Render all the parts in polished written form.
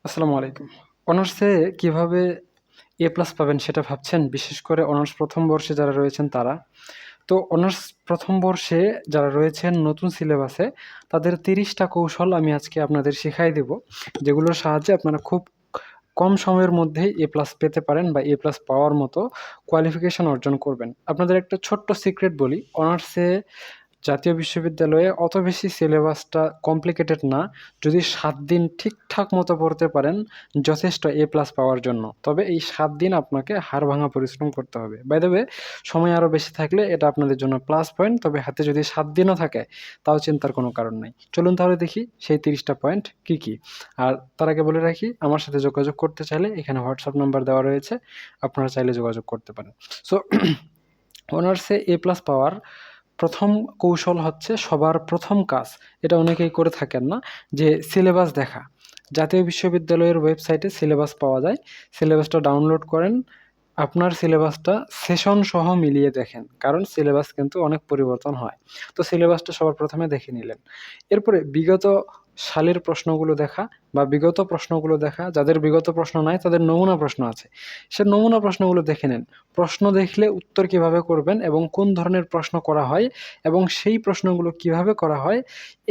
আসসালামু আলাইকুম। অনার্সে কিভাবে এ প্লাস পাবেন সেটা ভাবছেন? বিশেষ করে অনার্স ১ম বর্ষে যারা রয়েছেন তারা। তো অনার্স ১ম বর্ষে যারা রয়েছেন নতুন সিলেবাসে, তাদের ৩০ টা কৌশল আমি আজকে আপনাদের শিখাই দেব। যেগুলোর সাহায্যে আপনারা খুব কম সময়ের মধ্যেই এ প্লাস পেতে পারেন বা এ প্লাস পাওয়ার মতো কোয়ালিফিকেশন অর্জন করবেন। আপনাদের একটা ছোট্ট সিক্রেট বলি, অনার্সে জাতীয় বিশ্ববিদ্যালয়ে অত বেশি সিলেবাসটা কমপ্লিকেটেড না। যদি ৭ দিন ঠিকঠাক মতো পড়তে পারেন, যথেষ্ট এ প্লাস পাওয়ার জন্য। তবে এই ৭ দিন আপনাকে হাড়ভাঙা পরিশ্রম করতে হবে। বাই দ্য ওয়ে, সময় আরও বেশি থাকলে এটা আপনাদের জন্য প্লাস পয়েন্ট। তবে হাতে যদি ৭ দিনও থাকে, তাও চিন্তার কোনো কারণ নাই। চলুন তাহলে দেখি সেই ৩০ টা পয়েন্ট কী, কী? আর তার আগে বলে রাখি, আমার সাথে যোগাযোগ করতে চাইলে এখানে হোয়াটসঅ্যাপ নাম্বার দেওয়া রয়েছে। আপনারা চাইলে যোগাযোগ করতে পারেন। সো অনার্সে এ প্লাস পাওয়ার প্রথম কৌশল হচ্ছে, সবার প্রথম কাজ, এটা অনেকেই করে থাকেন না, যে সিলেবাস দেখা। জাতীয় বিশ্ববিদ্যালয়ের ওয়েবসাইটে সিলেবাস পাওয়া যায়। সিলেবাসটা ডাউনলোড করেন, আপনার সিলেবাসটা সেশন সহ মিলিয়ে দেখেন। কারণ সিলেবাস কিন্তু অনেক পরিবর্তন হয়। তো সিলেবাসটা সবার প্রথমে দেখে নিলেন। এরপরে বিগত সালের প্রশ্নগুলো দেখা বা বিগত প্রশ্নগুলো দেখা। যাদের বিগত প্রশ্ন নাই তাদের নমুনা প্রশ্ন আছে। সে নমুনা প্রশ্নগুলো দেখে নেন। প্রশ্ন দেখলে উত্তর কিভাবে করবেন এবং কোন ধরনের প্রশ্ন করা হয় এবং সেই প্রশ্নগুলো কিভাবে করা হয়,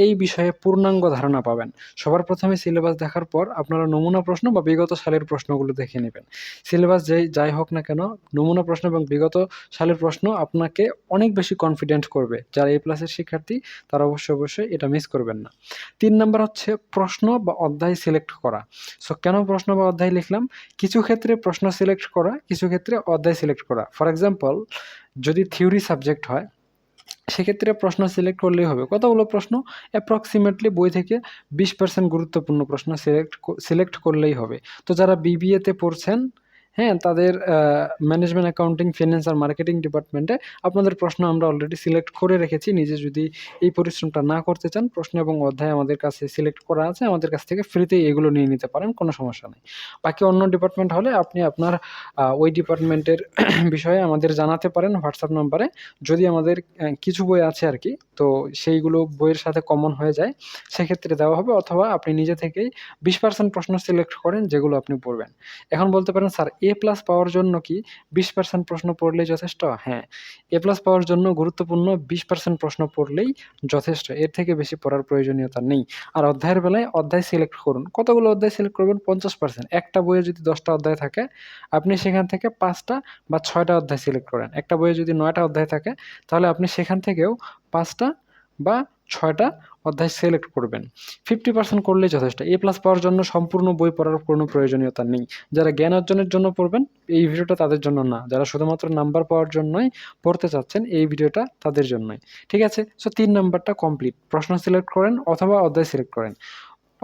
এই বিষয়ে পূর্ণাঙ্গ ধারণা পাবেন। সবার প্রথমে সিলেবাস দেখার পর আপনারা নমুনা প্রশ্ন বা বিগত সালের প্রশ্নগুলো দেখে নেবেন। সিলেবাস যাই হোক না কেন, নমুনা প্রশ্ন এবং বিগত সালের প্রশ্ন আপনাকে অনেক বেশি কনফিডেন্ট করবে। যারা এ প্লাসের শিক্ষার্থী তারা অবশ্যই এটা মিস করবেন না। ৩ নাম্বার হচ্ছে প্রশ্ন বা অধ্যায় সিলেক্ট করা। সো কেন প্রশ্ন বা অধ্যায় লিখলাম? কিছু ক্ষেত্রে প্রশ্ন সিলেক্ট করা, কিছু ক্ষেত্রে অধ্যায় সিলেক্ট করা। ফর এক্সাম্পল, যদি থিওরি সাবজেক্ট হয়, সেক্ষেত্রে প্রশ্ন সিলেক্ট করলেই হবে। কতগুলো প্রশ্ন? অ্যাপ্রক্সিমেটলি বই থেকে 20% গুরুত্বপূর্ণ প্রশ্ন সিলেক্ট করলেই হবে। তো যারা বিবিএতে পড়ছেন, হ্যাঁ, তাদের ম্যানেজমেন্ট, অ্যাকাউন্টিং, ফিন্যান্স আর মার্কেটিং ডিপার্টমেন্টে আপনাদের প্রশ্ন আমরা অলরেডি সিলেক্ট করে রেখেছি। নিজে যদি এই পরিশ্রমটা না করতে চান, প্রশ্ন এবং অধ্যায় আমাদের কাছে সিলেক্ট করা আছে। আমাদের কাছ থেকে ফ্রিতেই এগুলো নিয়ে নিতে পারেন, কোনো সমস্যা নেই। বাকি অন্য ডিপার্টমেন্ট হলে আপনি আপনার ওই ডিপার্টমেন্টের বিষয়ে আমাদের জানাতে পারেন হোয়াটসঅ্যাপ নাম্বারে। যদি আমাদের কিছু বই আছে আরকি, তো সেইগুলো বইয়ের সাথে কমন হয়ে যায়, সেক্ষেত্রে দেওয়া হবে। অথবা আপনি নিজে থেকেই 20% প্রশ্ন সিলেক্ট করেন যেগুলো আপনি পড়বেন। এখন বলতে পারেন, স্যার এ প্লাস পাওয়ার জন্য কি 20% প্রশ্ন পড়লেই যথেষ্ট? হ্যাঁ, এ প্লাস পাওয়ার জন্য গুরুত্বপূর্ণ 20% প্রশ্ন পড়লেই যথেষ্ট। এর থেকে বেশি পড়ার প্রয়োজনীয়তা নেই। আর অধ্যায়ের বেলায় অধ্যায় সিলেক্ট করুন। কতগুলো অধ্যায় সিলেক্ট করবেন? 50%। একটা বইয়ে যদি 10 টা অধ্যায় থাকে, আপনি সেখান থেকে 5 টা বা 6 টা অধ্যায় সিলেক্ট করেন। একটা বইয়ে যদি 9 টা অধ্যায় থাকে, তাহলে আপনি সেখান থেকেও 5 টা বা 6 টা অধ্যায় সিলেক্ট করবেন। 50% করলেই যথেষ্ট। এ প্লাস পাওয়ার জন্য সম্পূর্ণ বই পড়ার কোনো প্রয়োজনীয়তা নেই। যারা জ্ঞান অর্জনের জন্য পড়বেন, এই ভিডিওটা তাদের জন্য না। যারা শুধুমাত্র নাম্বার পাওয়ার জন্যই পড়তে চাচ্ছেন, এই ভিডিওটা তাদের জন্যই। ঠিক আছে? সো ৩ নাম্বারটা কমপ্লিট। প্রশ্ন সিলেক্ট করেন অথবা অধ্যায় সিলেক্ট করেন।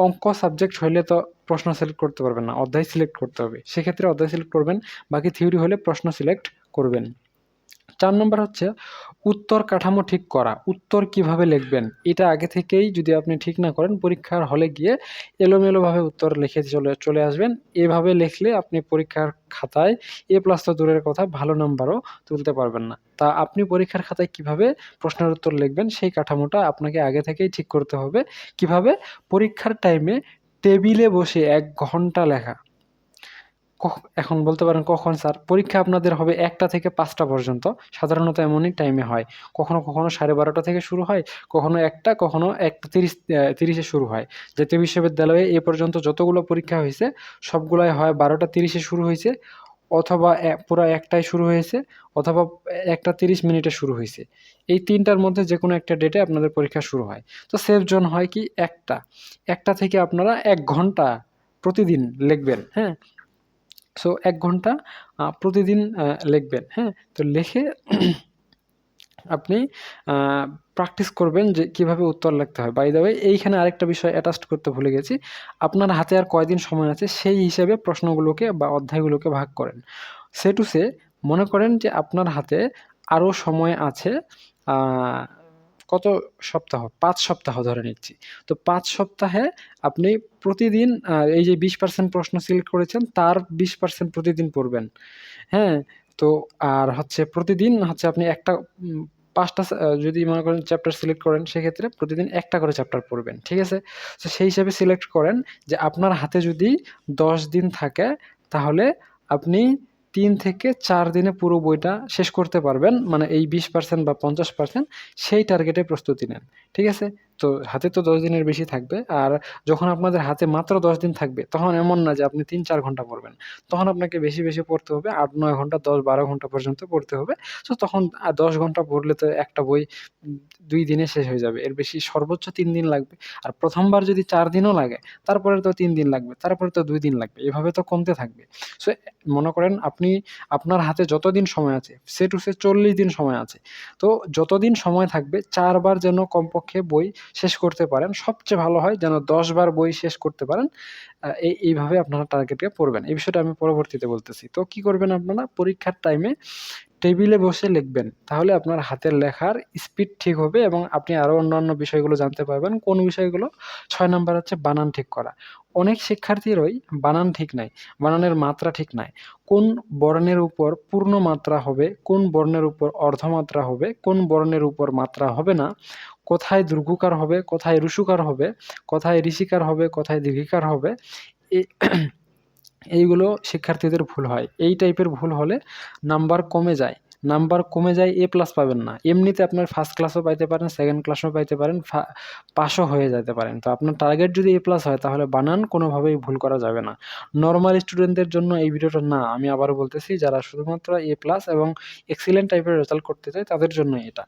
অঙ্ক সাবজেক্ট হইলে তো প্রশ্ন সিলেক্ট করতে পারবেন না, অধ্যায় সিলেক্ট করতে হবে। সেক্ষেত্রে অধ্যায় সিলেক্ট করবেন। বাকি থিওরি হলে প্রশ্ন সিলেক্ট করবেন। ৪ নম্বর হচ্ছে উত্তর কাঠামো ঠিক করা। উত্তর কিভাবে লিখবেন? এটা আগে থেকেই যদি আপনি ঠিক না করেন, পরীক্ষার হলে গিয়ে এলোমেলোভাবে উত্তর লিখে চলে আসবেন। এভাবে লিখলে আপনি পরীক্ষার খাতায় এ প্লাস তো দূরের কথা, ভালো নাম্বারও তুলতে পারবেন না। তা আপনি পরীক্ষার খাতায় কিভাবে প্রশ্নের উত্তর লিখবেন, সেই কাঠামোটা আপনাকে আগে থেকেই ঠিক করতে হবে। কিভাবে? পরীক্ষার টাইমে টেবিলে বসে ১ ঘন্টা লেখা। এখন বলতে পারেন, কখন স্যার? পরীক্ষা আপনাদের হবে ১টা থেকে ৫টা পর্যন্ত। সাধারণত এমনই টাইমে হয়। কখনো 12:30 থেকে শুরু হয়, কখনো ১টা, কখনো ১:৩০ এ শুরু হয়। জাতীয় বিশ্ববিদ্যালয়ে এ পর্যন্ত যতগুলো পরীক্ষা হইছে, সবগুলাই হয় 12:30 এ শুরু হইছে, অথবা পুরা ১টায় শুরু হয়েছে, অথবা ১:৩০ শুরু হইছে। এই ৩টার মধ্যে যেকোনো একটা ডেটে আপনাদের পরীক্ষা শুরু হয়। তো সেফ জোন হয় কি ১টা। ১টা থেকে আপনারা ১ ঘন্টা প্রতিদিন লিখবেন, হ্যাঁ? সো ১ ঘন্টা প্রতিদিন লিখবেন, হ্যাঁ? তো লিখে আপনি আ প্র্যাকটিস করবেন যে কিভাবে উত্তর লিখতে হয়। বাই দ্য ওয়ে, এইখানে আরেকটা বিষয় অ্যাটাচড করতে ভুলে গেছি। আপনার হাতে আর কয়দিন সময় আছে, সেই হিসেবে প্রশ্নগুলোকে বা অধ্যায়গুলোকে ভাগ করেন। সে টু সে, মনে করেন যে আপনার হাতে আরও সময় আছে আ কত সপ্তাহ? ৫ সপ্তাহ ধরে নিচ্ছি। তো ৫ সপ্তাহে আপনি প্রতিদিন এই যে 20% প্রশ্ন সিলেক্ট করেছেন, তার 20% প্রতিদিন পড়বেন। হ্যাঁ? তো আর হচ্ছে প্রতিদিন হচ্ছে আপনি একটা 5টা যদি মনে করেন চ্যাপ্টার সিলেক্ট করেন, সেক্ষেত্রে প্রতিদিন একটা করে চ্যাপ্টার পড়বেন, ঠিক আছে? তো সেই হিসাবে সিলেক্ট করেন যে আপনার হাতে যদি 10 দিন থাকে, তাহলে আপনি 3 থেকে 4 দিনে পুরো বইটা শেষ করতে পারবেন। মানে এই 20% বা 50% সেই টার্গেটে প্রস্তুতি নেন, ঠিক আছে? তো হাতে তো 10 দিনের বেশি থাকবে। আর যখন আপনাদের হাতে মাত্র 10 দিন থাকবে, তখন এমন না যে আপনি 3-4 ঘন্টা পড়বেন। তখন আপনাকে বেশি, বেশি পড়তে হবে। 8-9 ঘন্টা, 10-12 ঘন্টা পর্যন্ত পড়তে হবে। সো তখন 10 ঘন্টা পড়লে তো একটা বই 2 দিনে শেষ হয়ে যাবে। এর বেশি সর্বোচ্চ 3 দিন লাগবে। আর ১ম বার যদি 4 দিনও লাগে, তারপরে তো 3 দিন লাগবে, তারপরে তো 2 দিন লাগবে। এভাবে তো কমতে থাকবে। সো মনে করেন আপনি আপনার হাতে যতদিন সময় আছে, সে টু সে 40 দিন সময় আছে। তো যতদিন সময় থাকবে 4 বার যেন কমপক্ষে বই শেষ করতে পারেন। সবচেয়ে ভালো হয় যেন 10 বার বই শেষ করতে পারেন। এইভাবে আপনারা টার্গেটে পড়বেন। এই বিষয়টা আমি পরবর্তীতে বলতেছি। তো কি করবেন আপনারা? পরীক্ষার টাইমে টেবিলে বসে লিখবেন। তাহলে আপনার হাতের লেখার স্পিড ঠিক হবে এবং আপনি আরও অন্যান্য বিষয়গুলো জানতে পারবেন। কোন বিষয়গুলো? ৬ নাম্বার হচ্ছে বানান ঠিক করা। অনেক শিক্ষার্থীরই বানান ঠিক নাই, বানানের মাত্রা ঠিক নাই। কোন বর্ণের উপর পূর্ণ মাত্রা হবে, কোন বর্ণের উপর অর্ধমাত্রা হবে, কোন বর্ণের উপর মাত্রা হবে না, কোথায় দীর্ঘকার হবে, কোথায় রুসুকার হবে, কোথায় ঋষিকার হবে, কোথায় দীর্ঘিকার হবে। এ এইগুলো শিক্ষার্থীদের ভুল হয়। এই টাইপের ভুল হলে নাম্বার কমে যায়। নাম্বার কমে যায়, এ প্লাস পাবেন না। এমনিতে আপনার ফার্স্ট ক্লাসও পাইতে পারেন, সেকেন্ড ক্লাসও পাইতে পারেন, পাসও হয়ে যেতে পারেন। তো আপনার টার্গেট যদি এ প্লাস হয়, তাহলে বানান কোনোভাবেই ভুল করা যাবে না। নরমাল স্টুডেন্টদের জন্য এই ভিডিওটা না, আমি আবারও বলতেছি, যারা শুধুমাত্র এ প্লাস এবং এক্সিলেন্ট টাইপের রেজাল্ট করতে চায়, তাদের জন্য এটা।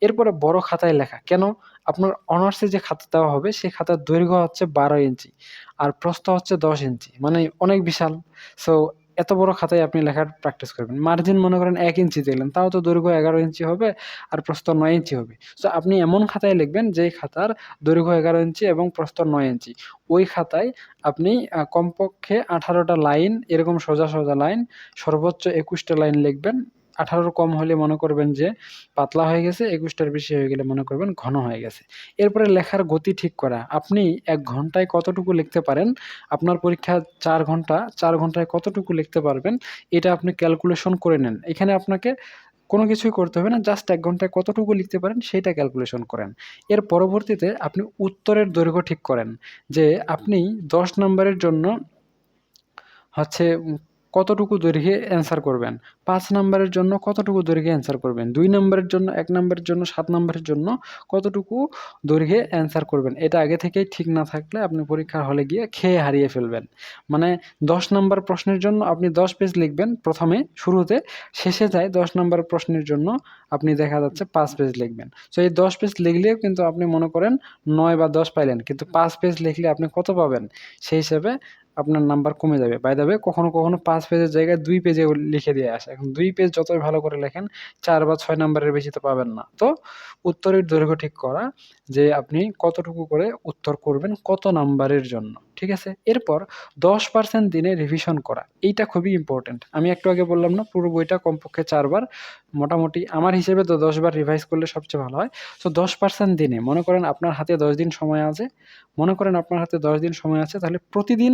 এরপরে বড় খাতায় লেখা। কেন? আপনার অনার্সে যে খাতা দেওয়া হবে, সেই খাতার দৈর্ঘ্য হচ্ছে 12 ইঞ্চি আর প্রস্থ হচ্ছে 10 ইঞ্চি, মানে অনেক বিশাল। সো এত বড় খাতায় আপনি লেখার প্র্যাকটিস করবেন। মার্জিন মনে করেন 1 ইঞ্চি দিলেন, তাও তো দৈর্ঘ্য 11 ইঞ্চি হবে আর প্রস্থ 9 ইঞ্চি হবে। সো আপনি এমন খাতায় লিখবেন যেই খাতার দৈর্ঘ্য 11 ইঞ্চি এবং প্রস্থ 9 ইঞ্চি। ওই খাতায় আপনি কমপক্ষে 18টা লাইন, এরকম সোজা, সোজা লাইন, সর্বোচ্চ 21টা লাইন লিখবেন। 18'র কম হলে মনে করবেন যে পাতলা হয়ে গেছে, 21টার বেশি হয়ে গেলে মনে করবেন ঘন হয়ে গেছে। এরপরে লেখার গতি ঠিক করা। আপনি 1 ঘন্টায় কতটুকু লিখতে পারেন, আপনার পরীক্ষা 4 ঘন্টা, 4 ঘন্টায় কতটুকু লিখতে পারবেন, এটা আপনি ক্যালকুলেশন করে নেন। এখানে আপনাকে কোনো কিছুই করতে হবে না। জাস্ট 1 ঘন্টায় কতটুকু লিখতে পারেন সেইটা ক্যালকুলেশন করেন। এর পরবর্তীতে আপনি উত্তরের দৈর্ঘ্য ঠিক করেন যে আপনি 10 নাম্বারের জন্য হচ্ছে কতটুকু দৈর্ঘ্যে অ্যান্সার করবেন। ৫ নাম্বারের জন্য কতটুকু দৈর্ঘ্যে অ্যান্সার করবেন। ২ নাম্বারের জন্য, ১ নাম্বারের জন্য, ৭ নাম্বারের জন্য কতটুকু দৈর্ঘ্যে অ্যান্সার করবেন। এটা আগে থেকেই ঠিক না থাকলে আপনি পরীক্ষার হলে গিয়ে খেয়ে হারিয়ে ফেলবেন। মানে ১০ নাম্বার প্রশ্নের জন্য আপনি ১০ পেজ লিখবেন প্রথমে শুরুতে, শেষে যায় ১০ নাম্বার প্রশ্নের জন্য আপনি দেখা যাচ্ছে ৫ পেজ লিখবেন। সো এই ১০ পেজ লিখলেও কিন্তু আপনি মনে করেন ৯ বা ১০ পাইলেন। কিন্তু ৫ পেজ লিখলে আপনি কত পাবেন? সেই হিসেবে আপনার নাম্বার কমে যাবে। বাই দ্য ওয়ে কখনো, কখনো ৫ পেজের জায়গায় ২ পেজেও লিখে দিয়ে আসে। এখন ২ পেজ যতই ভালো করে লেখেন, ৪ বা ৬ নাম্বারের বেশি তো পাবেন না। তো উত্তরের দৈর্ঘ্য ঠিক করা যে আপনি কতটুকু করে উত্তর করবেন, কত নাম্বারের জন্য। ঠিক আছে? এরপর ১০% দিনে রিভিশন করা। এইটা খুবই ইম্পোর্টেন্ট। আমি একটু আগে বললাম না, পুরো বইটা কমপক্ষে ৪ বার, মোটামুটি আমার হিসেবে তো ১০ বার রিভাইজ করলে সবচেয়ে ভালো হয়। সো ১০% দিনে মনে করেন আপনার হাতে ১০ দিন সময় আছে। মনে করেন আপনার হাতে ১০ দিন সময় আছে, তাহলে প্রতিদিন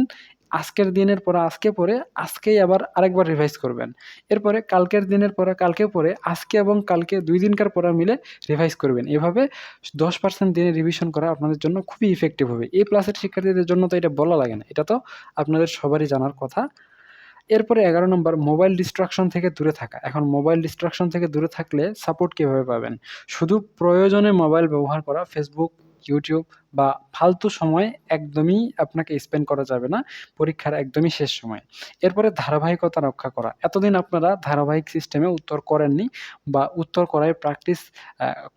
আজকের দিনের পড়া আজকে পড়ে, আজকেই আবার আরেকবার রিভাইজ করবেন। এরপরে কালকের দিনের পড়া কালকে পড়ে, আজকে এবং কালকে ২ দিনকার পড়া মিলে রিভাইজ করবেন। এভাবে ১০% দিনে রিভিশন করা আপনাদের জন্য খুবই ইফেক্টিভ হবে। এ প্লাসের শিক্ষার্থীদের জন্য তো এটা বলা লাগে না। এটা তো আপনাদের সবারই জানার কথা। এরপরে ১১ নম্বর মোবাইল ডিস্ট্রাকশন থেকে দূরে থাকা। এখন মোবাইল ডিস্ট্রাকশন থেকে দূরে থাকলে সাপোর্ট কিভাবে পাবেন? শুধু প্রয়োজনে মোবাইল ব্যবহার করা, Facebook, YouTube বা ফালতু সময় একদমই আপনাকে স্পেন্ড করা যাবে না পরীক্ষার একদমই শেষ সময়ে। এরপরে ধারাবাহিকতা রক্ষা করা। এতদিন আপনারা ধারাবাহিক সিস্টেমে উত্তর করেননি বা উত্তর করার প্র্যাকটিস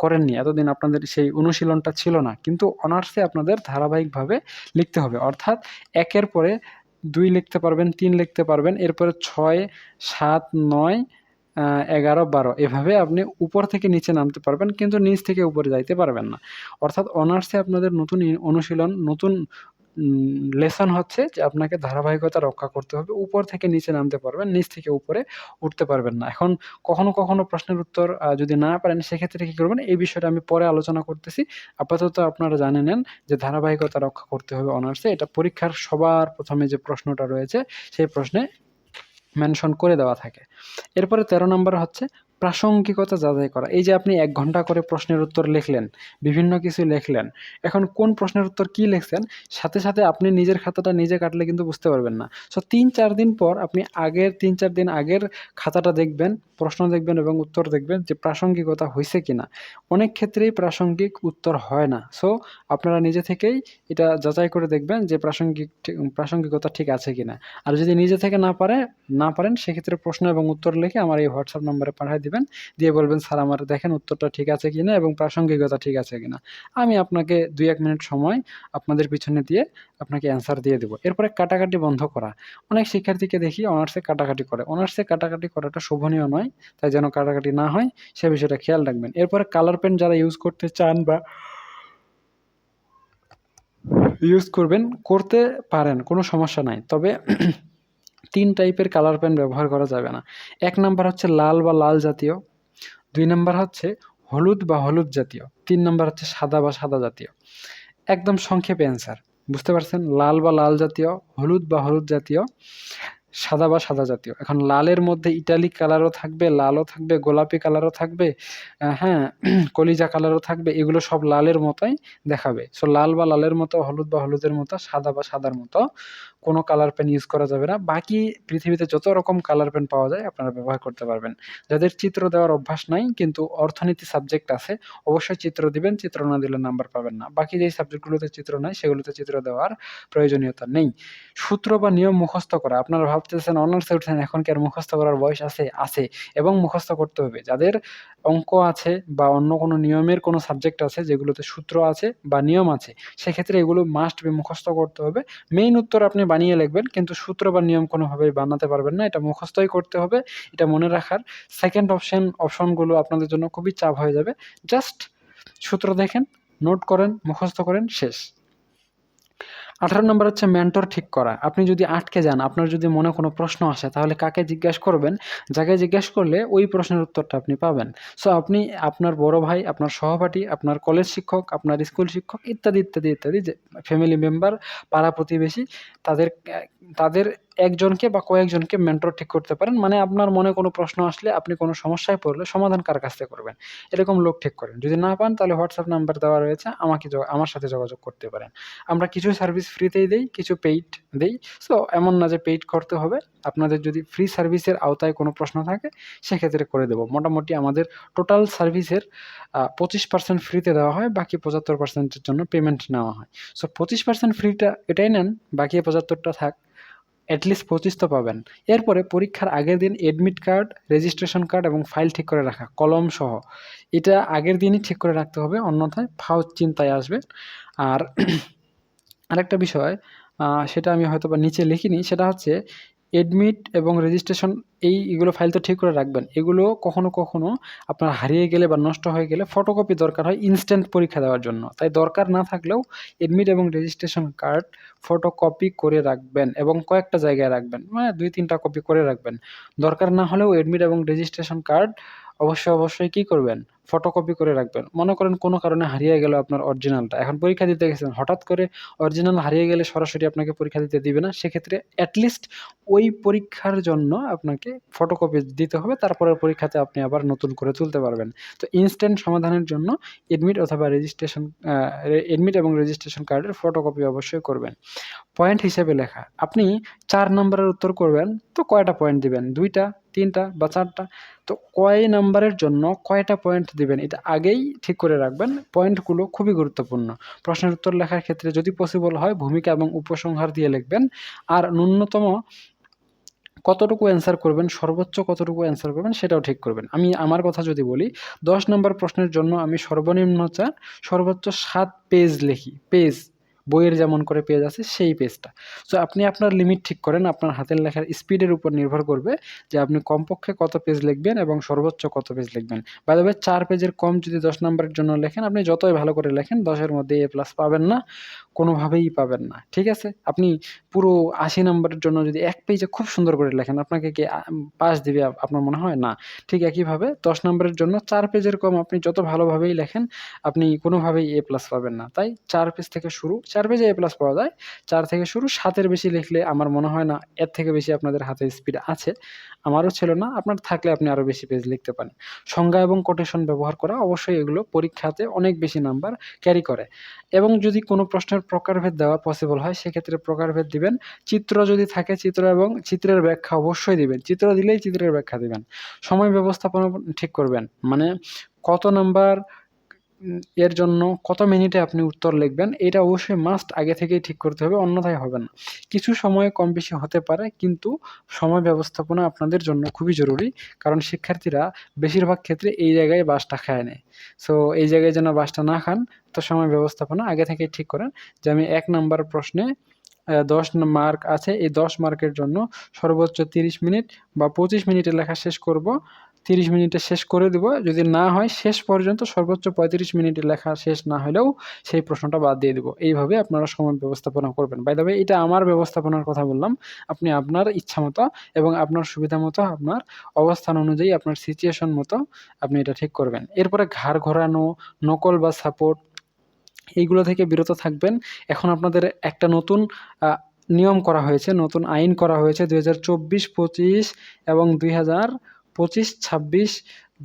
করেননি। এতদিন আপনাদের সেই অনুশীলনটা ছিল না। কিন্তু অনার্সে আপনাদের ধারাবাহিকভাবে লিখতে হবে। অর্থাৎ ১ এর পরে ২ লিখতে পারবেন, ৩ লিখতে পারবেন। এরপরে ৬, ৭, ৯, ১১, ১২ এভাবে আপনি উপর থেকে নিচে নামতে পারবেন, কিন্তু নিচ থেকে উপরে যাইতে পারবেন না। অর্থাৎ অনার্সে আপনাদের নতুন অনুশীলন, নতুন লেসন হচ্ছে যে আপনাকে ধারাবাহিকতা রক্ষা করতে হবে। উপর থেকে নিচে নামতে পারবেন, নিচ থেকে উপরে উঠতে পারবেন না। এখন কখনো, কখনো প্রশ্নের উত্তর যদি না পারেন, সেক্ষেত্রে কী করবেন? এই বিষয়টা আমি পরে আলোচনা করতেছি। আপাতত আপনারা জেনে নেন যে ধারাবাহিকতা রক্ষা করতে হবে অনার্সে। এটা পরীক্ষার সবার প্রথমে যে প্রশ্নটা রয়েছে, সেই প্রশ্নে মেনশন করে দেওয়া থাকে। এরপরে ১৩ নম্বর হচ্ছে প্রাসঙ্গিকতা যাচাই করা। এই যে আপনি ১ ঘন্টা করে প্রশ্নের উত্তর লিখলেন, বিভিন্ন কিছু লিখলেন। এখন কোন প্রশ্নের উত্তর কি লিখছেন, সাথে, সাথে আপনি নিজের খাতাটা নিজে কাটলে কিন্তু বুঝতে পারবেন না। সো ৩-৪ দিন পর আপনি ৩-৪ দিন আগের খাতাটা দেখবেন, প্রশ্ন দেখবেন এবং উত্তর দেখবেন যে প্রাসঙ্গিকতা হইছে কিনা। অনেক ক্ষেত্রেই প্রাসঙ্গিক উত্তর হয় না। সো আপনারা নিজে থেকেই এটা যাচাই করে দেখবেন যে প্রাসঙ্গিকতা ঠিক আছে কিনা। আর যদি নিজে থেকে না পারেন সেক্ষেত্রে প্রশ্ন এবং উত্তর লিখে আমার এই WhatsApp নম্বরে পাঠায় দিবেন। দিয়ে বলবেন, "স্যার আমার দেখেন উত্তরটা ঠিক আছে কিনা এবং প্রাসঙ্গিকতা ঠিক আছে কিনা।" আমি আপনাকে ২-১ মিনিট সময় আপনাদের পিছনে দিয়ে আপনাকে অ্যান্সার দিয়ে দেব। এরপরে কাটাকাটি বন্ধ করা। অনেক শিক্ষার্থীকে দেখি অনার্সে কাটাকাটি করে। অনার্সে কাটাকাটি করাটা শোভনীয় নয়। তাই যেন কাটাকাটি না হয় সে বিষয়টা খেয়াল রাখবেন। এরপরে কালার পেন যারা ইউজ করতে চান বা ইউজ করতে পারেন, কোনো সমস্যা নাই। তবে ৩ টাইপের কালার পেন ব্যবহার করা যাবে না। ১ নাম্বার হচ্ছে লাল বা লাল জাতীয়, ২ নাম্বার হচ্ছে হলুদ বা হলুদ জাতীয়, ৩ নাম্বার হচ্ছে সাদা বা সাদা জাতীয়। একদম সংক্ষেপে অ্যান্সার। বুঝতে পারছেন? লাল বা লাল জাতীয়, হলুদ বা হলুদ জাতীয়, সাদা বা সাদা জাতীয়। এখন লালের মধ্যে ইটালিক কালারও থাকবে, লালও থাকবে, গোলাপি কালারও থাকবে, হ্যাঁ, কলিজা কালারও থাকবে। এগুলো সব লালের মতোই দেখাবে। সো লাল বা লালের মতো, হলুদ বা হলুদের মতো, সাদা বা সাদার মতো কোনো কালার পেন ইউজ করা যাবে না। বাকি পৃথিবীতে যত রকম কালার পেন পাওয়া যায় আপনারা ব্যবহার করতে পারবেন। যাদের চিত্র দেওয়ার অভ্যাস নাই কিন্তু অর্থনীতি সাবজেক্ট আছে, অবশ্যই চিত্র দিবেন। চিত্র না দিলে নাম্বার পাবেন না। বাকি যেই সাবজেক্টগুলোতে চিত্র নাই সেগুলোতে চিত্র দেওয়ার প্রয়োজনীয়তা নেই। সূত্র বা নিয়ম মুখস্থ করা। আপনারা ভাবতেছেন অনার্সে উঠছেন এখন কি আর মুখস্থ করার বয়স আছে? আছে, এবং মুখস্থ করতে হবে। যাদের অঙ্ক আছে বা অন্য কোনো নিয়মের কোনো সাবজেক্ট আছে যেগুলোতে সূত্র আছে বা নিয়ম আছে, সেক্ষেত্রে এগুলো মাস্ট বি মুখস্থ করতে হবে। মেইন উত্তর আপনি বানিয়ে লিখবেন কিন্তু সূত্র বা নিয়ম কোনোভাবেই বানাতে পারবেন না। এটা মুখস্থই করতে হবে। এটা মনে রাখার। সেকেন্ড অপশনগুলো আপনাদের জন্য খুবই চাপ হয়ে যাবে। জাস্ট সূত্র দেখেন, নোট করেন, মুখস্থ করেন, শেষ। ১৮ নম্বর হচ্ছে মেন্টর ঠিক করা। আপনি যদি আটকে যান, আপনার যদি মনে কোনো প্রশ্ন আসে তাহলে কাকে জিজ্ঞেস করবেন? যাকে জিজ্ঞেস করলে ওই প্রশ্নের উত্তরটা আপনি পাবেন। সো আপনি আপনার বড় ভাই, আপনার সহপাঠী, আপনার কলেজ শিক্ষক, আপনার স্কুল শিক্ষক ইত্যাদি, ইত্যাদি, ইত্যাদি যে ফ্যামিলি মেম্বার, পাড়া প্রতিবেশী তাদের একজনকে বা কয়েকজনকে মেন্টর ঠিক করতে পারেন। মানে আপনার মনে কোনো প্রশ্ন আসলে, আপনি কোনো সমস্যায় পড়লে সমাধান কার কাছ থেকে করবেন? এরকম লোক ঠিক করেন। যদি না পান তাহলে WhatsApp নাম্বার দেওয়া রয়েছে, আমার সাথে যোগাযোগ করতে পারেন। আমরা কিছু সার্ভিস ফ্রিতেই দেই, কিছু পেইড দেই। সো এমন না যে পেইড করতে হবে। আপনাদের যদি ফ্রি সার্ভিসের আওতায় কোনো প্রশ্ন থাকে সেক্ষেত্রে করে দেব। মোটামুটি আমাদের টোটাল সার্ভিসের 25% ফ্রিতে দেওয়া হয়, বাকি 75% এর জন্য পেমেন্ট নেওয়া হয়। সো 25% ফ্রিটা এটাই নেন, বাকি 75টা থাক। এটলিস্ট 25 তো পাবেন। এরপরে পরীক্ষার আগের দিন এডমিট কার্ড, রেজিস্ট্রেশন কার্ড এবং ফাইল ঠিক করে রাখা, কলম সহ। এটা আগের দিনই ঠিক করে রাখতে হবে, অন্যথায় ফাও চিন্তায় আসবে। আর আরেকটা বিষয়, সেটা আমি হয়তোবা নিচে লিখিনি, সেটা হচ্ছে এডমিট এবং রেজিস্ট্রেশন এগুলো ফাইল তো ঠিক করে রাখবেন। এগুলো কখনো, কখনো আপনার হারিয়ে গেলে বা নষ্ট হয়ে গেলে ফটোকপি দরকার হয় ইনস্ট্যান্ট পরীক্ষা দেওয়ার জন্য। তাই দরকার না থাকলেও এডমিট এবং রেজিস্ট্রেশন কার্ড ফটোকপি করে রাখবেন এবং কয়েকটা জায়গায় রাখবেন। মানে ২-৩ টা কপি করে রাখবেন। দরকার না হলেও এডমিট এবং রেজিস্ট্রেশন কার্ড অবশ্যই কি করবেন? ফটোকপি করে রাখবেন। মনে করেন কোনো কারণে হারিয়ে গেল আপনার অরিজিনালটা। এখন পরীক্ষা দিতে গেছেন, হঠাৎ করে অরিজিনাল হারিয়ে গেলে সরাসরি আপনাকে পরীক্ষা দিতে দিবে না। সেক্ষেত্রে এটলিস্ট ওই পরীক্ষার জন্য আপনাকে ফটোকপি দিতে হবে। তারপরের পরীক্ষাতে আপনি আবার নতুন করে তুলতে পারবেন। তো ইনস্ট্যান্ট সমাধানের জন্য এডমিট এবং রেজিস্ট্রেশন কার্ডের ফটোকপি অবশ্যই করবেন। পয়েন্ট হিসেবে লেখা। আপনি ৪ নাম্বারের উত্তর করবেন, তো কয়টা পয়েন্ট দিবেন? ২ টা, ৩ টা বা ৪ টা? তো কয় নাম্বারের জন্য কয়টা পয়েন্ট দিবেন এটা আগেই ঠিক করে রাখবেন। পয়েন্টগুলো খুবই গুরুত্বপূর্ণ। প্রশ্নের উত্তর লেখার ক্ষেত্রে যদি পসিবল হয় ভূমিকা এবং উপসংহার দিয়ে লিখবেন। আর ন্যূনতম কতটুকু অ্যান্সার করবেন, সর্বোচ্চ কতটুকু অ্যান্সার করবেন সেটাও ঠিক করবেন। আমি আমার কথা যদি বলি, ১০ নাম্বার প্রশ্নের জন্য আমি সর্বনিম্ন সর্বোচ্চ ৭ পেজ লিখি। বইয়ের যেমন করে পেজ আছে সেই পেজটা। সো আপনি আপনার লিমিট ঠিক করেন, আপনার হাতের লেখার স্পিডের উপর নির্ভর করবে যে আপনি কমপক্ষে কত পেজ লিখবেন এবং সর্বোচ্চ কত পেজ লিখবেন। বাই দ্য ওয়ে ৪ পেজের কম যদি ১০ নাম্বারের জন্য লেখেন, আপনি যতই ভালো করে লেখেন ১০ এর মধ্যে A+ পাবেন না, কোনোভাবেই পাবেন না। ঠিক আছে? আপনি পুরো ৮০ নাম্বারের জন্য যদি ১ পেজে খুব সুন্দর করে লেখেন, আপনাকে কি পাস দিবে আপনার মনে হয়? না। ঠিক একইভাবে ১০ নাম্বারের জন্য ৪ পেজের কম আপনি যত ভালোভাবেই লেখেন, আপনি কোনোভাবেই A+ পাবেন না। তাই ৪ পেজ থেকে শুরু, 4 পেজে A+ পাওয়া যায়। 4 থেকে শুরু, 7 এর বেশি লিখলে আমার মনে হয় না এর থেকে বেশি আপনাদের হাতে স্পিড আছে। আমারও ছিল না, আপনার থাকলে আপনি আরও বেশি পেজ লিখতে পারেন। সংজ্ঞা এবং কোটেশন ব্যবহার করা, অবশ্যই এগুলো পরীক্ষাতে অনেক বেশি নাম্বার ক্যারি করে। এবং যদি কোনো প্রশ্নের প্রকারভেদ দেওয়া পসিবল হয় সেক্ষেত্রে প্রকারভেদ দিবেন। চিত্র যদি থাকে চিত্র এবং চিত্রের ব্যাখ্যা অবশ্যই দিবেন। চিত্র দিলেই চিত্রের ব্যাখ্যা দিবেন। সময় ব্যবস্থাপনা ঠিক করবেন, মানে কত নাম্বার এর জন্য কত মিনিটে আপনি উত্তর লিখবেন, এটা অবশ্যই মাস্ট আগে থেকেই ঠিক করতে হবে, অন্যথায় হবে না। কিছু সময় কম বেশি হতে পারে, কিন্তু সময় ব্যবস্থাপনা আপনাদের জন্য খুবই জরুরি, কারণ শিক্ষার্থীরা বেশিরভাগ ক্ষেত্রে এই জায়গায় বাসটা খায় নেয়। সো এই জায়গায় যেন বাসটা না খান, তো সময় ব্যবস্থাপনা আগে থেকেই ঠিক করেন যে আমি 1 নাম্বার প্রশ্নে 10 মার্ক আছে, এই 10 মার্কের জন্য সর্বোচ্চ 30 মিনিট বা 25 মিনিটে লেখা শেষ করব। 30 মিনিটে শেষ করে দেব। যদি না হয় শেষ পর্যন্ত সর্বোচ্চ 35 মিনিটে লেখা শেষ না হলেও সেই প্রশ্নটা বাদ দিয়ে দেব। এইভাবে আপনারা সময় ব্যবস্থাপনা করবেন। বাই দ্য ওয়ে, এটা আমার ব্যবস্থাপনার কথা বললাম। আপনি আপনার ইচ্ছামতো এবং আপনার সুবিধা মতো, আপনার অবস্থান অনুযায়ী, আপনার সিচুয়েশন মতো আপনি এটা ঠিক করবেন। এরপরে ঘাড় ঘোরানো, নকল বা সাপোর্ট, এইগুলো থেকে বিরত থাকবেন। এখন আপনাদের একটা নতুন নিয়ম করা হয়েছে, নতুন আইন করা হয়েছে 2024-25 এবং 2025-26,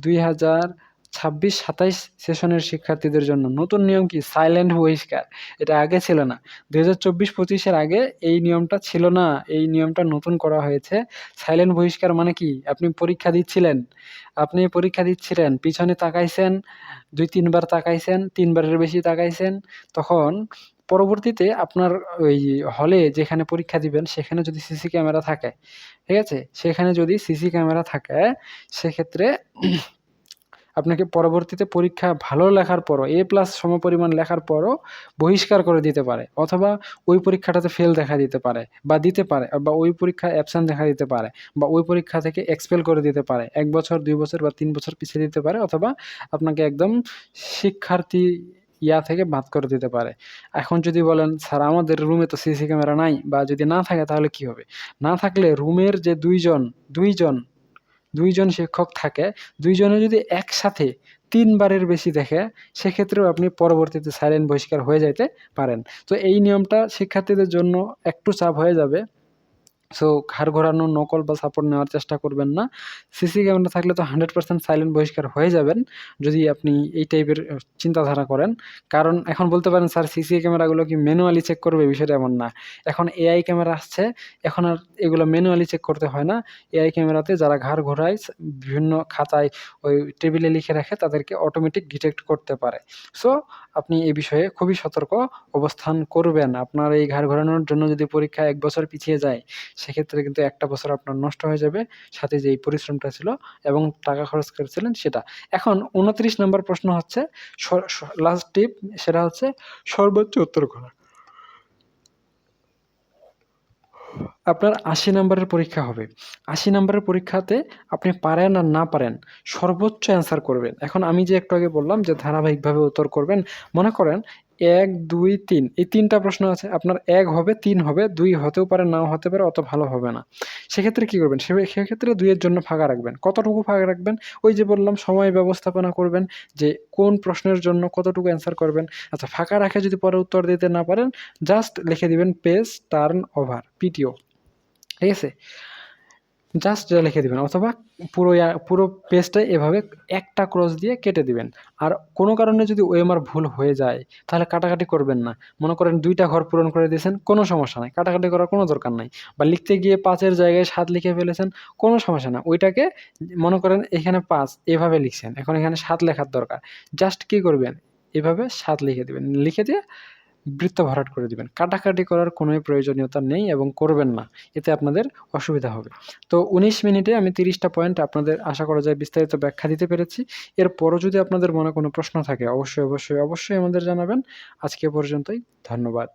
2026-27 সেশনের শিক্ষার্থীদের জন্য নতুন নিয়ম কি? সাইলেন্ট বহিষ্কার। এটা আগে ছিল না। 2024-25 আগে এই নিয়মটা ছিল না, এই নিয়মটা নতুন করা হয়েছে। সাইলেন্ট বহিষ্কার মানে কি? আপনি পরীক্ষা দিচ্ছিলেন, পিছনে তাকাইছেন, 2-3 বার তাকাইছেন, 3 বারের বেশি তাকাইছেন, তখন পরবর্তীতে আপনার ওই হলে যেখানে পরীক্ষা দিবেন সেখানে যদি সিসি ক্যামেরা থাকে, ঠিক আছে? সেখানে যদি সিসি ক্যামেরা থাকে সেক্ষেত্রে আপনাকে পরবর্তীতে পরীক্ষা ভালো লেখার পরও, A+ সমপরিমাণ লেখার পরও বহিষ্কার করে দিতে পারে, অথবা ওই পরীক্ষাটাতে ফেল দেখা দিতে পারে বা ওই পরীক্ষায় অ্যাবসেন্ট দেখা দিতে পারে, বা ওই পরীক্ষা থেকে এক্সপেল করে দিতে পারে। 1 বছর, 2 বছর বা 3 বছর পিছিয়ে দিতে পারে, অথবা আপনাকে একদম শিক্ষার্থী থেকে বাদ করে দিতে পারে। এখন যদি বলেন, স্যার আমাদের রুমে তো সিসি ক্যামেরা নাই, বা যদি না থাকে তাহলে কি হবে? না থাকলে রুমের যে 2 জন শিক্ষক থাকে, 2 জনে যদি একসাথে 3 বারের বেশি দেখে, সেক্ষেত্রেও আপনি পরবর্তীতে সাইলেন্ট বহিষ্কার হয়ে যাইতে পারেন। তো এই নিয়মটা শিক্ষার্থীদের জন্য একটু চাপ হয়ে যাবে। সো ঘাড় ঘোরানো, নকল বা সাপোর্ট নেওয়ার চেষ্টা করবেন না। সিসি ক্যামেরা থাকলে তো 100% সাইলেন্ট বহিষ্কার হয়ে যাবেন, যদি আপনি এই টাইপের চিন্তাধারা করেন। কারণ এখন বলতে পারেন, স্যার সিসি ক্যামেরাগুলো কি ম্যানুয়ালি চেক করবে? বিষয়টা এমন না। এখন AI ক্যামেরা আসছে, এখন আর এগুলো ম্যানুয়ালি চেক করতে হয় না। AI ক্যামেরাতে যারা ঘাড় ঘোরায়, বিভিন্ন খাতায় ওই টেবিলে লিখে রাখে, তাদেরকে অটোমেটিক ডিটেক্ট করতে পারে। সো আপনি এই বিষয়ে খুবই সতর্ক অবস্থান করবেন। আপনার এই ঘাড় ঘোরানোর জন্য যদি পরীক্ষা 1 বছর পিছিয়ে যায়, সেক্ষেত্রে কিন্তু একটা বছর আপনার নষ্ট হয়ে যাবে, সাথে যেই পরিশ্রমটা ছিল এবং টাকা খরচ করেছিলেন সেটা। এখন 29 নাম্বার প্রশ্ন হচ্ছে লাস্ট টিপ, সেটা হচ্ছে সর্বোচ্চ উত্তর করা। আপনার 80 নাম্বারের পরীক্ষা হবে। 80 নাম্বারের পরীক্ষাতে আপনি পারেন আর না পারেন, সর্বোচ্চ অ্যান্সার করবেন। এখন আমি যে একটু আগে বললাম যে ধারাবাহিকভাবে উত্তর করবেন, মনে করেন 1, 2, 3 এই 3টা প্রশ্ন আছে। আপনার 1 হবে, 3 হবে, 2 হতেও পারে, নাও হতে পারে, অত ভালো হবে না। সেক্ষেত্রে কি করবেন? সেক্ষেত্রে 2 এর জন্য ফাঁকা রাখবেন। কতটুকু ফাঁকা রাখবেন? ওই যে বললাম, সময় ব্যবস্থাপনা করবেন যে কোন প্রশ্নের জন্য কতটুকু অ্যান্সার করবেন। আচ্ছা, ফাঁকা রাখে যদি পরে উত্তর দিতে না পারেন, জাস্ট লিখে দিবেন পেজ টার্ন ওভার, PTO। ঠিক আছে? জাস্ট এটা লিখে দিবেন, অথবা পুরো পেজটা এভাবে একটা ক্রস দিয়ে কেটে দিবেন। আর কোনো কারণে যদি ওএমআর ভুল হয়ে যায়, তাহলে কাটাকাটি করবেন না। মনে করেন 2টা ঘর পূরণ করে দিয়েছেন, কোনো সমস্যা নাই, কাটাকাটি করার কোনো দরকার নাই। বা লিখতে গিয়ে 5 এর জায়গায় 7 লিখে ফেলেছেন, কোনো সমস্যা না। ওইটাকে মনে করেন এখানে 5 এভাবে লিখছেন, এখন এখানে 7 লেখার দরকার। জাস্ট কি করবেন? এভাবে 7 লিখে দিবেন। লিখে দিয়ে বৃত্ত ভরাট করে দিবেন। কাটাকাটি করার কোনোই প্রয়োজনীয়তা নেই এবং করবেন না। এতে আপনাদের অসুবিধা হবে। তো 19 মিনিটে আমি 30টা পয়েন্ট আপনাদের আশা করা যায় বিস্তারিত ব্যাখ্যা দিতে পেরেছি। এরপরও যদি আপনাদের মনে কোনো প্রশ্ন থাকে, অবশ্যই আমাদের জানাবেন। আজকে এ পর্যন্তই। ধন্যবাদ।